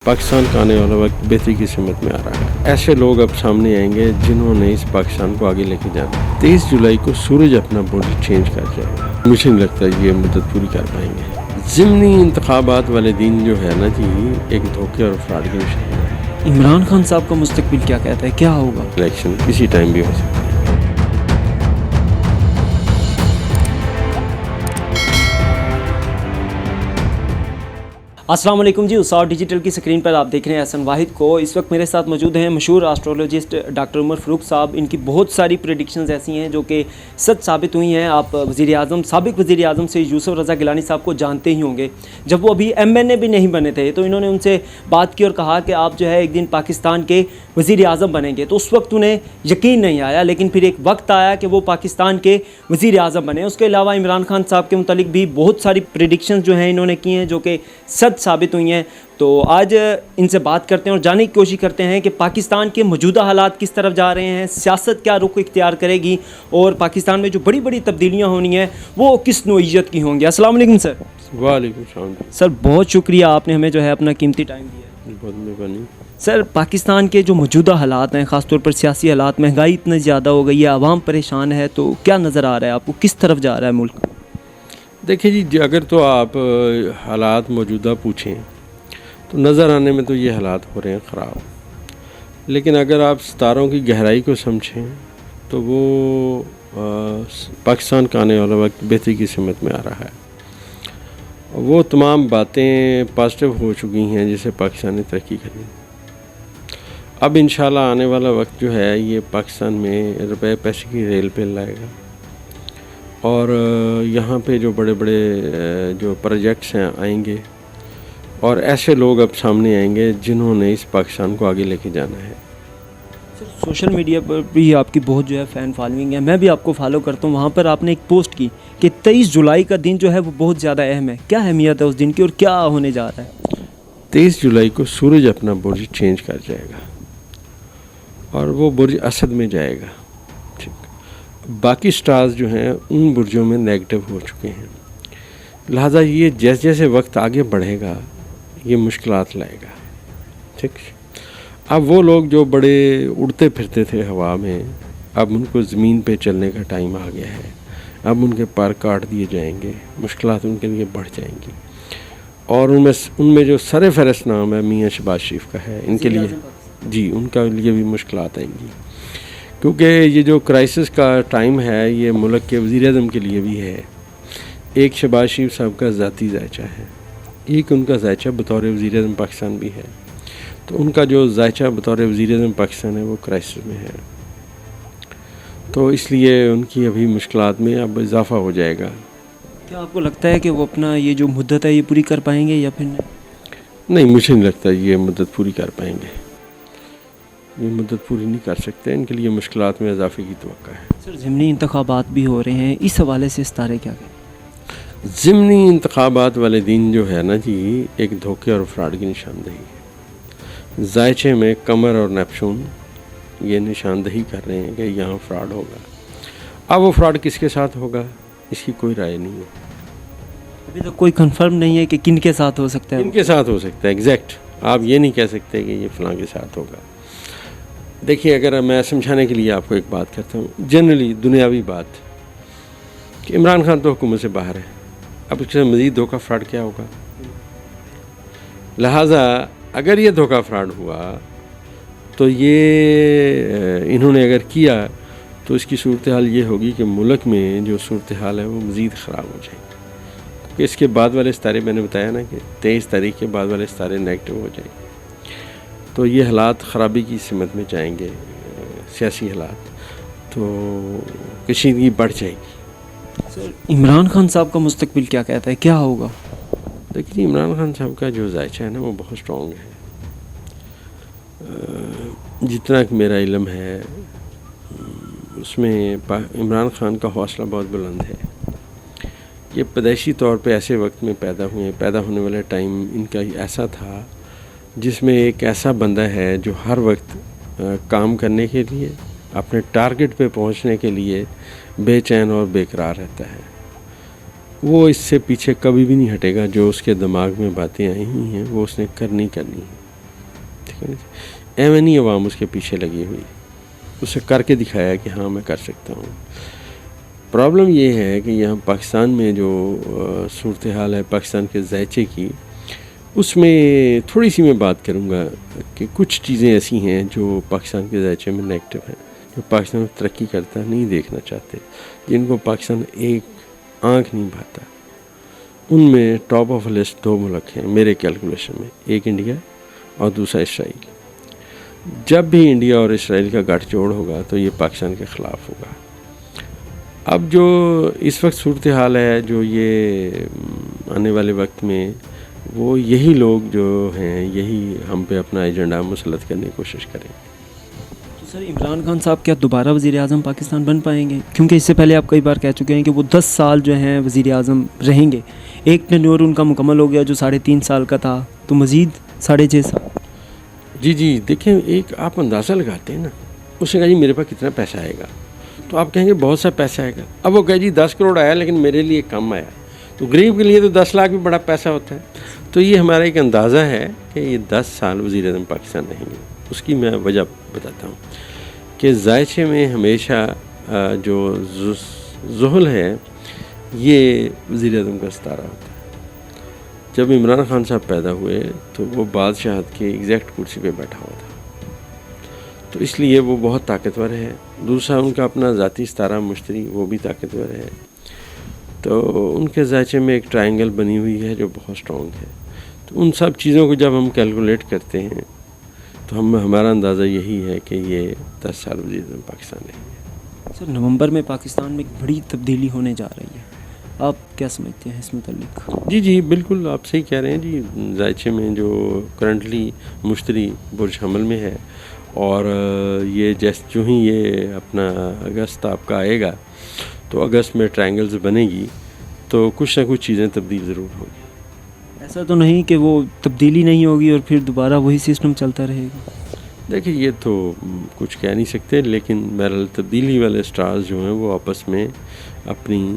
پاکستان کا آنے والا وقت بہتری کی سمت میں آ رہا ہے۔ ایسے لوگ اب سامنے آئیں گے جنہوں نے اس پاکستان کو آگے لے کے جانا ہے۔ 23 جولائی کو سورج اپنا بورڈ چینج کر جائے گا۔ مجھے نہیں لگتا یہ مدت پوری کر پائیں گے۔ ضمنی انتخابات والے دن جو ہے نا جی، ایک دھوکے اور فراڈ کی نشانی ہے۔ عمران خان صاحب کا مستقبل کیا کہتا ہے، کیا ہوگا؟ الیکشن کسی ٹائم بھی ہو سکتا ہے۔ السلام علیکم جی، اسار ڈیجیٹل کی سکرین پر آپ دیکھ رہے ہیں احسن واحد کو۔ اس وقت میرے ساتھ موجود ہیں مشہور آسٹرولوجسٹ ڈاکٹر عمر فاروق صاحب۔ ان کی بہت ساری پریڈکشنز ایسی ہیں جو کہ سچ ثابت ہوئی ہیں۔ آپ سابق وزیر اعظم سے یوسف رضا گیلانی صاحب کو جانتے ہی ہوں گے۔ جب وہ ابھی MNA بھی نہیں بنے تھے تو انہوں نے ان سے بات کی اور کہا کہ آپ جو ہے ایک دن پاکستان کے وزیر اعظم بنیں گے، تو اس وقت انہیں یقین نہیں آیا، لیکن پھر ایک وقت آیا کہ وہ پاکستان کے وزیر اعظم بنے۔ اس کے علاوہ عمران خان صاحب کے متعلق بھی بہت ساری پریڈکشنز جو ہیں انہوں نے کی ہیں جو کہ سچ ثابت ہوئی ہیں۔ تو آج ان سے بات کرتے ہیں اور جاننے کی کوشش کرتے ہیں کہ پاکستان کے موجودہ حالات کس طرف جا رہے ہیں، سیاست کیا رخ اختیار کرے گی، اور پاکستان میں جو بڑی بڑی تبدیلیاں ہونی ہیں وہ کس نوعیت کی ہوں گی۔ السلام علیکم سر۔ وعلیکم السلام سر بہت شکریہ، آپ نے ہمیں جو ہے اپنا قیمتی ٹائم دیا۔ بہت مہربانی۔ سر پاکستان کے جو موجودہ حالات ہیں، خاص طور پر سیاسی حالات، مہنگائی اتنی زیادہ ہو گئی ہے، عوام پریشان ہے، تو کیا نظر آ رہا ہے آپ کو، کس طرف جا رہا ہے ملک؟ دیکھیں جی، اگر تو آپ حالات موجودہ پوچھیں تو نظر آنے میں تو یہ حالات ہو رہے ہیں خراب، لیکن اگر آپ ستاروں کی گہرائی کو سمجھیں تو وہ پاکستان کا آنے والا وقت بہتری کی سمت میں آ رہا ہے۔ وہ تمام باتیں پازیٹیو ہو چکی ہیں جسے پاکستان نے ترقی کرنی۔ اب انشاءاللہ آنے والا وقت جو ہے یہ پاکستان میں روپے پیسے کی ریل پہ لائے گا، اور یہاں پہ جو بڑے بڑے جو پروجیکٹس ہیں آئیں گے، اور ایسے لوگ اب سامنے آئیں گے جنہوں نے اس پاکستان کو آگے لے کے جانا ہے۔ سر سوشل میڈیا پر بھی آپ کی بہت جو ہے فین فالوئنگ ہے، میں بھی آپ کو فالو کرتا ہوں۔ وہاں پر آپ نے ایک پوسٹ کی کہ 23 جولائی کا دن جو ہے وہ بہت زیادہ اہم ہے۔ کیا اہمیت ہے اس دن کی اور کیا ہونے جا رہا ہے؟ 23 جولائی کو سورج اپنا برج چینج کر جائے گا، اور وہ برج اسد میں جائے گا۔ ٹھیک، باقی سٹارز جو ہیں ان برجوں میں نیگیٹو ہو چکے ہیں، لہٰذا یہ جیسے جیسے وقت آگے بڑھے گا یہ مشکلات لائے گا۔ ٹھیک، اب وہ لوگ جو بڑے اڑتے پھرتے تھے ہوا میں، اب ان کو زمین پہ چلنے کا ٹائم آ گیا ہے۔ اب ان کے پر کاٹ دیے جائیں گے، مشکلات ان کے لیے بڑھ جائیں گی، اور ان میں جو سر فہرست نام ہے میاں شہباز شریف کا ہے، ان کے لیے جی ان کا لیے بھی مشکلات آئیں گی، کیونکہ یہ جو کرائسس کا ٹائم ہے یہ ملک کے وزیر اعظم کے لیے بھی ہے۔ ایک شہباز شریف صاحب کا ذاتی ذائچہ ہے، ایک ان کا ذائچہ بطور وزیر اعظم پاکستان بھی ہے، تو ان کا جو ذائچہ بطور وزیر اعظم پاکستان ہے وہ کرائسس میں ہے، تو اس لیے ان کی ابھی مشکلات میں اب اضافہ ہو جائے گا۔ کیا آپ کو لگتا ہے کہ وہ اپنا یہ جو مدت ہے یہ پوری کر پائیں گے یا پھر نہیں؟ مجھے نہیں لگتا یہ مدت پوری کر پائیں گے، یہ مدت پوری نہیں کر سکتے، ان کے لیے مشکلات میں اضافے کی توقع ہے۔ سر ضمنی انتخابات بھی ہو رہے ہیں، اس حوالے سے ستارے کیا کہیں؟ ضمنی انتخابات والے دن جو ہے نا جی ایک دھوکے اور فراڈ کی نشاندہی ہے۔ ذائچے میں قمر اور نیپچون یہ نشاندہی کر رہے ہیں کہ یہاں فراڈ ہوگا۔ اب وہ فراڈ کس کے ساتھ ہوگا اس کی کوئی رائے نہیں ہے، ابھی تک کوئی کنفرم نہیں ہے کہ کن کے ساتھ ہو سکتا ہے۔ ان کے ساتھ ہو سکتا ہے، ایگزیکٹ آپ یہ نہیں کہہ سکتے کہ یہ فلاں کے ساتھ ہوگا۔ دیکھیے، اگر میں سمجھانے کے لیے آپ کو ایک بات کرتا ہوں، جنرلی دنیاوی بات، کہ عمران خان تو حکومت سے باہر ہے، اب اس سے مزید دھوکہ فراڈ کیا ہوگا؟ لہٰذا اگر یہ دھوکہ فراڈ ہوا تو یہ انہوں نے اگر کیا تو اس کی صورتحال یہ ہوگی کہ ملک میں جو صورتحال ہے وہ مزید خراب ہو جائے گی، کیونکہ اس کے بعد والے ستارے میں نے بتایا نا کہ 23 تاریخ کے بعد والے ستارے نیگیٹو ہو جائیں گے، تو یہ حالات خرابی کی سمت میں جائیں گے، سیاسی حالات، تو کشیدگی بڑھ جائے گی۔ سر عمران خان صاحب کا مستقبل کیا کہتا ہے، کیا ہوگا؟ لیکن عمران خان صاحب کا جو ذائچہ ہے نا وہ بہت اسٹرانگ ہے، جتنا کہ میرا علم ہے اس میں عمران خان کا حوصلہ بہت بلند ہے۔ یہ پیدائشی طور پہ ایسے وقت میں پیدا ہوئے ہیں، پیدا ہونے والا ٹائم ان کا ایسا تھا جس میں ایک ایسا بندہ ہے جو ہر وقت کام کرنے کے لیے، اپنے ٹارگٹ پہ پہنچنے کے لیے بے چین اور بے قرار رہتا ہے۔ وہ اس سے پیچھے کبھی بھی نہیں ہٹے گا، جو اس کے دماغ میں باتیں آئی ہوئی ہیں وہ اس نے کرنی ہے۔ کرنی تھی. ایویں نہیں عوام اس کے پیچھے لگی ہوئی, اسے کر کے دکھایا کہ ہاں میں کر سکتا ہوں. پرابلم یہ ہے کہ یہاں پاکستان میں جو صورتحال ہے پاکستان کے ذائچے کی, اس میں تھوڑی سی میں بات کروں گا کہ کچھ چیزیں ایسی ہیں جو پاکستان کے ذائچے میں نیگیٹو ہیں, جو پاکستان ترقی کرتا نہیں دیکھنا چاہتے, جن کو پاکستان ایک آنکھ نہیں بھاتا. ان میں ٹاپ آف لسٹ 2 ملک ہیں میرے کیلکولیشن میں, ایک انڈیا اور دوسرا اسرائیل. جب بھی انڈیا اور اسرائیل کا گٹھ جوڑ ہوگا تو یہ پاکستان کے خلاف ہوگا. اب جو اس وقت صورتحال ہے, جو یہ آنے والے وقت میں وہ یہی لوگ جو ہیں یہی ہم پہ اپنا ایجنڈا مسلط کرنے کی کوشش کریں. تو سر عمران خان صاحب کیا دوبارہ وزیر اعظم پاکستان بن پائیں گے؟ کیونکہ اس سے پہلے آپ کئی بار کہہ چکے ہیں کہ وہ 10 سال جو ہیں وزیر اعظم رہیں گے. ایک ٹینیور ان کا مکمل ہو گیا جو 3.5 سال کا تھا, تو مزید 6.5 سال. جی دیکھیں, ایک آپ اندازہ لگاتے ہیں نا, اس نے کہا جی میرے پاس کتنا پیسہ آئے گا, تو آپ کہیں گے بہت سا پیسہ آئے گا. اب وہ کہے جی 10 کروڑ آیا لیکن میرے لیے کم آیا, تو غریب کے لیے تو 10 لاکھ بھی بڑا پیسہ ہوتا ہے. تو یہ ہمارا ایک اندازہ ہے کہ یہ 10 سال وزیر اعظم پاکستان رہیں گے. اس کی میں وجہ بتاتا ہوں کہ ذائچے میں ہمیشہ جو ذہل ہے یہ وزیر اعظم کا ستارہ ہوتا ہے. جب عمران خان صاحب پیدا ہوئے تو وہ بادشاہت کے ایگزیکٹ کرسی پہ بیٹھا ہوا تھا, تو اس لیے وہ بہت طاقتور ہے. دوسرا ان کا اپنا ذاتی ستارہ مشتری, وہ بھی طاقتور ہے. تو ان کے ذائچے میں ایک ٹرائنگل بنی ہوئی ہے جو بہت سٹرونگ ہے. تو ان سب چیزوں کو جب ہم کیلکولیٹ کرتے ہیں تو ہمارا اندازہ یہی ہے کہ یہ 10 سال وزیر اعظم پاکستان رہیں گے. سر نومبر میں پاکستان میں ایک بڑی تبدیلی ہونے جا رہی ہے, آپ کیا سمجھتے ہیں اس متعلق؟ جی بالکل آپ صحیح کہہ رہے ہیں. جی ذائچے میں جو کرنٹلی مشتری برج حمل میں ہے, اور یہ جو ہی یہ اپنا اگست آپ کا آئے گا تو اگست میں ٹرائنگلز بنے گی, تو کچھ نہ کچھ چیزیں تبدیل ضرور ہوگی. ایسا تو نہیں کہ وہ تبدیلی نہیں ہوگی اور پھر دوبارہ وہی سسٹم چلتا رہے گا؟ دیکھیں یہ تو کچھ کہہ نہیں سکتے, لیکن بہرحال تبدیلی والے سٹارز جو ہیں وہ آپس میں اپنی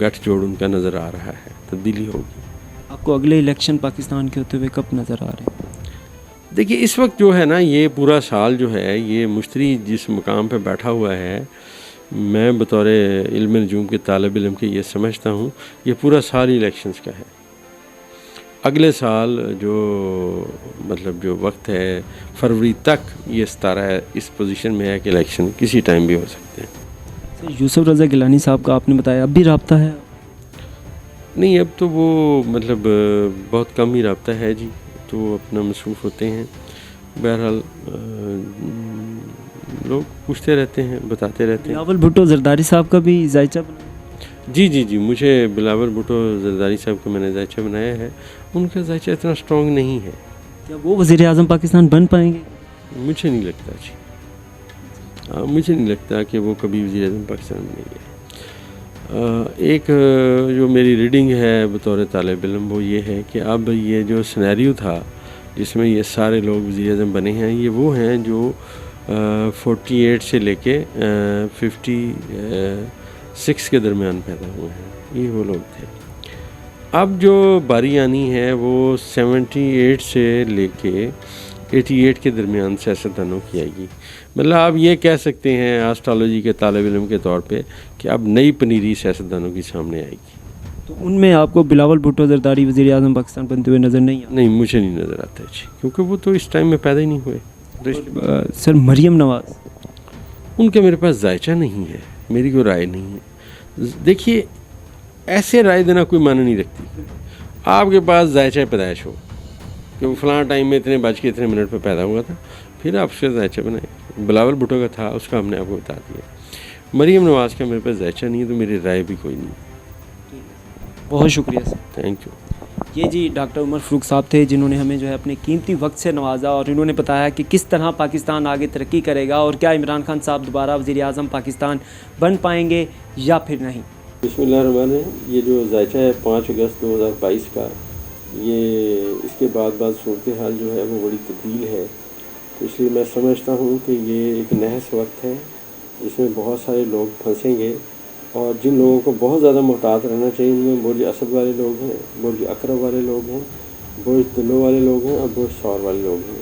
گٹھ جوڑ ان کا نظر آ رہا ہے, تبدیلی ہوگی. آپ کو اگلے الیکشن پاکستان کے ہوتے ہوئے کب نظر آ رہے ہیں؟ دیکھیے اس وقت جو ہے نا, یہ پورا سال جو ہے یہ مشتری جس مقام پہ بیٹھا ہوا ہے, میں بطور علم نجوم کے طالب علم کے یہ سمجھتا ہوں یہ پورا سال الیکشنز کا ہے. اگلے سال جو جو وقت ہے فروری تک یہ ستارہ ہے اس پوزیشن میں ہے کہ الیکشن کسی ٹائم بھی ہو سکتے ہیں. سر یوسف رضا گیلانی صاحب کا آپ نے بتایا اب بھی رابطہ ہے؟ نہیں, اب تو وہ بہت کم ہی رابطہ ہے جی, تو وہ اپنا مصروف ہوتے ہیں. بہرحال لوگ پوچھتے رہتے ہیں, بتاتے رہتے ہیں. بلاول بھٹو زرداری صاحب کا بھی ذائچہ بنا؟ جی مجھے بلاول بھٹو زرداری صاحب کا میں نے ذائچہ بنایا ہے. ان کا ذائچہ اتنا سٹرونگ نہیں ہے. کیا وہ وزیر اعظم پاکستان بن پائیں گے؟ مجھے نہیں لگتا جی, مجھے نہیں لگتا کہ وہ کبھی وزیر اعظم پاکستان بنیں گے. ایک جو میری ریڈنگ ہے بطور طالب علم وہ یہ ہے کہ اب یہ جو سینیریو تھا جس میں یہ سارے لوگ وزیر اعظم بنے ہیں, یہ وہ ہیں جو 48 سے لے کے 56 کے درمیان پیدا ہوئے ہیں, یہ وہ لوگ تھے. اب جو باری آنی ہے وہ 78 سے لے کے 88 کے درمیان سیاستدانوں کی آئے گی. آپ یہ کہہ سکتے ہیں آسٹرالوجی کے طالب علم کے طور پہ کہ اب نئی پنیری سیاستدانوں کی سامنے آئے گی. تو ان میں آپ کو بلاول بھٹو زرداری وزیر اعظم پاکستان بنتے ہوئے نظر نہیں آتے؟ نہیں, مجھے نہیں نظر آتا جی, کیونکہ وہ تو اس ٹائم میں پیدا ہی نہیں ہوئے. سر مریم نواز, ان کا میرے پاس ذائچہ نہیں ہے, میری کوئی رائے نہیں ہے. دیکھیے ایسے رائے دینا کوئی معنی نہیں رکھتی. آپ کے پاس ذائچہ پیدائش ہو کہ وہ فلاں ٹائم میں اتنے بج کے اتنے منٹ پہ پیدا ہوا تھا, پھر آپ اس کا ذائچہ بنائیں. بلاول بھٹو کا تھا, اس کا ہم نے آپ کو بتا دیا. مریم نواز کا میرے پاس ذائچہ نہیں ہے, تو میری رائے بھی کوئی نہیں. بہت شکریہ سر, تھینک یو. یہ جی ڈاکٹر عمر فروخ صاحب تھے جنہوں نے ہمیں جو ہے اپنے قیمتی وقت سے نوازا, اور انہوں نے بتایا کہ کس طرح پاکستان آگے ترقی کرے گا, اور کیا عمران خان صاحب دوبارہ وزیر اعظم پاکستان بن پائیں گے یا پھر نہیں. بسم اللہ الرحمن الرحیم. یہ جو ذائچہ ہے 5 اگست 2022 کا, یہ اس کے بعد صورتحال جو ہے وہ بڑی تبدیل ہے. تو اس لیے میں سمجھتا ہوں کہ یہ ایک نحس وقت ہے جس میں بہت سارے لوگ پھنسیں گے, اور جن لوگوں کو بہت زیادہ محتاط رہنا چاہیے ان میں برج اسد والے لوگ ہیں, برج اقرب والے لوگ ہیں, برج طلوع والے لوگ ہیں, اور برج ثور والے لوگ ہیں.